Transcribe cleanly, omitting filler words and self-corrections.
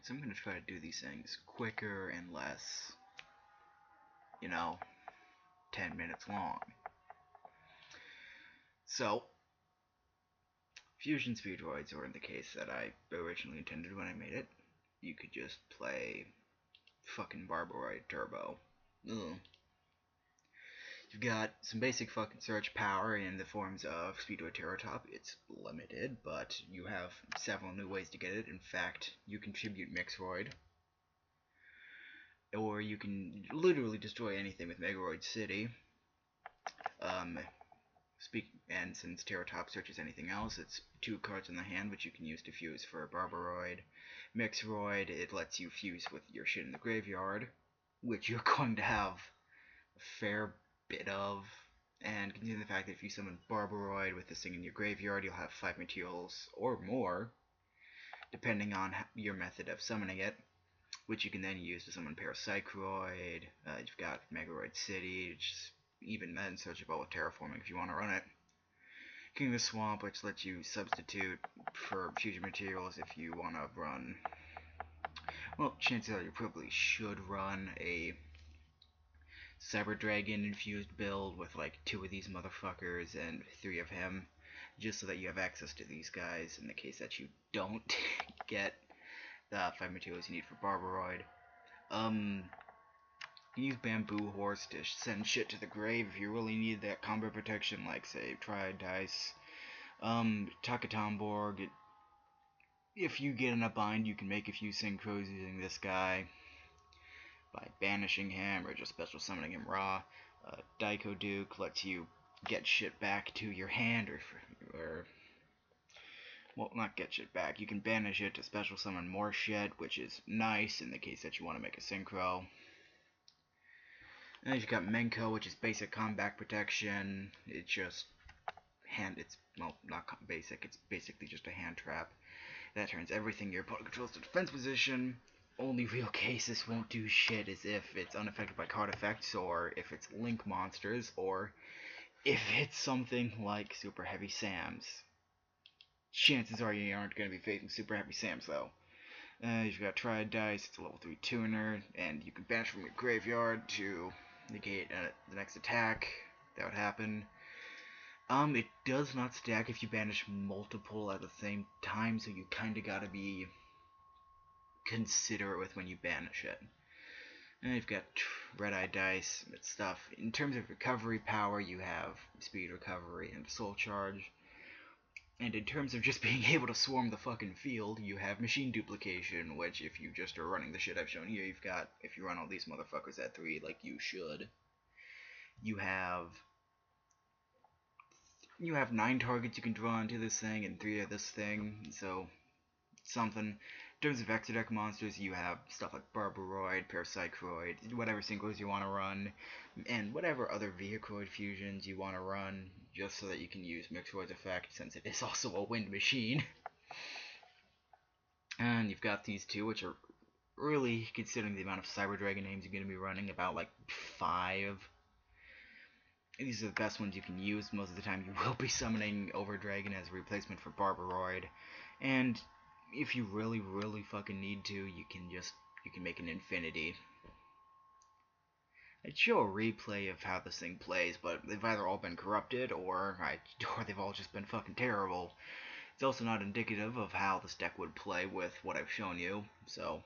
Speedroids. I'm going to try to do these things quicker and less, 10 minutes long. So, Fusion Speedroids, or in the case that I originally intended when I made it, you could just play fucking Barbaroid Turbo. Ugh. You've got some basic fucking search power in the forms of Speedroid Terrortop. It's limited, but you have several new ways to get it. In fact, you contribute Mixroid, or you can literally destroy anything with Megaroid City. And since Terrortop searches anything else, it's 2 cards in the hand, which you can use to fuse for Barbaroid. Mixroid, it lets you fuse with your shit in the graveyard, which you're going to have a fair bit of. And considering the fact that if you summon Barbaroid with this thing in your graveyard, you'll have 5 materials or more, depending on your method of summoning it, which you can then use to summon Parapsychroid. You've got Megaroid City, which is even then searchable with Terraforming if you want to run it. King of the Swamp, which lets you substitute for fusion materials if you want to run. Well, chances are you probably should run a Cyber Dragon infused build with like 2 of these motherfuckers and 3 of him, just so that you have access to these guys in the case that you don't get the 5 materials you need for Barbaroid. You use Bamboo Horse to send shit to the grave if you really need that combat protection, like, say, Triad Dice. Takatomborg, if you get in a bind, you can make a few synchros using this guy by banishing him or just special summoning him raw. Daiko Duke lets you get shit back to your hand, or well, not get shit back. You can banish it to special summon more shit, which is nice in the case that you want to make a synchro. And you've got Menko, which is basic combat protection. It's just well, not basic, it's basically just a hand trap. That turns everything your opponent controls to defense position. Only real case this won't do shit is if it's unaffected by card effects, or if it's link monsters, or if it's something like Super Heavy Sams. Chances are you aren't going to be facing Super Heavy Sams, though. You've got Triad Dice, it's a level 3 tuner, and you can banish from your graveyard to negate the next attack that would happen. It does not stack if you banish multiple at the same time, so you kinda gotta be considerate with when you banish it. And you've got Red-Eye Dice and stuff. In terms of recovery power, you have Speed Recovery and Soul Charge. And in terms of just being able to swarm the fucking field, you have Machine Duplication, which if you just are running the shit I've shown here, you've got, if you run all these motherfuckers at 3 like you should, you have 9 targets you can draw into this thing and 3 of this thing, so something. In terms of extra deck monsters, you have stuff like Barbaroid, Parapsychroid, whatever synchros you want to run, and whatever other Vehicroid fusions you want to run, just so that you can use Mixroid's effect, since it is also a wind machine. And you've got these 2, which are really, considering the amount of Cyber Dragon names you're going to be running, about like 5. These are the best ones you can use. Most of the time you will be summoning Overdragon as a replacement for Barbaroid, and if you really fucking need to, you can make an Infinity. I'd show a replay of how this thing plays, but they've either all been corrupted or they've all just been fucking terrible. It's also not indicative of how this deck would play with what I've shown you, so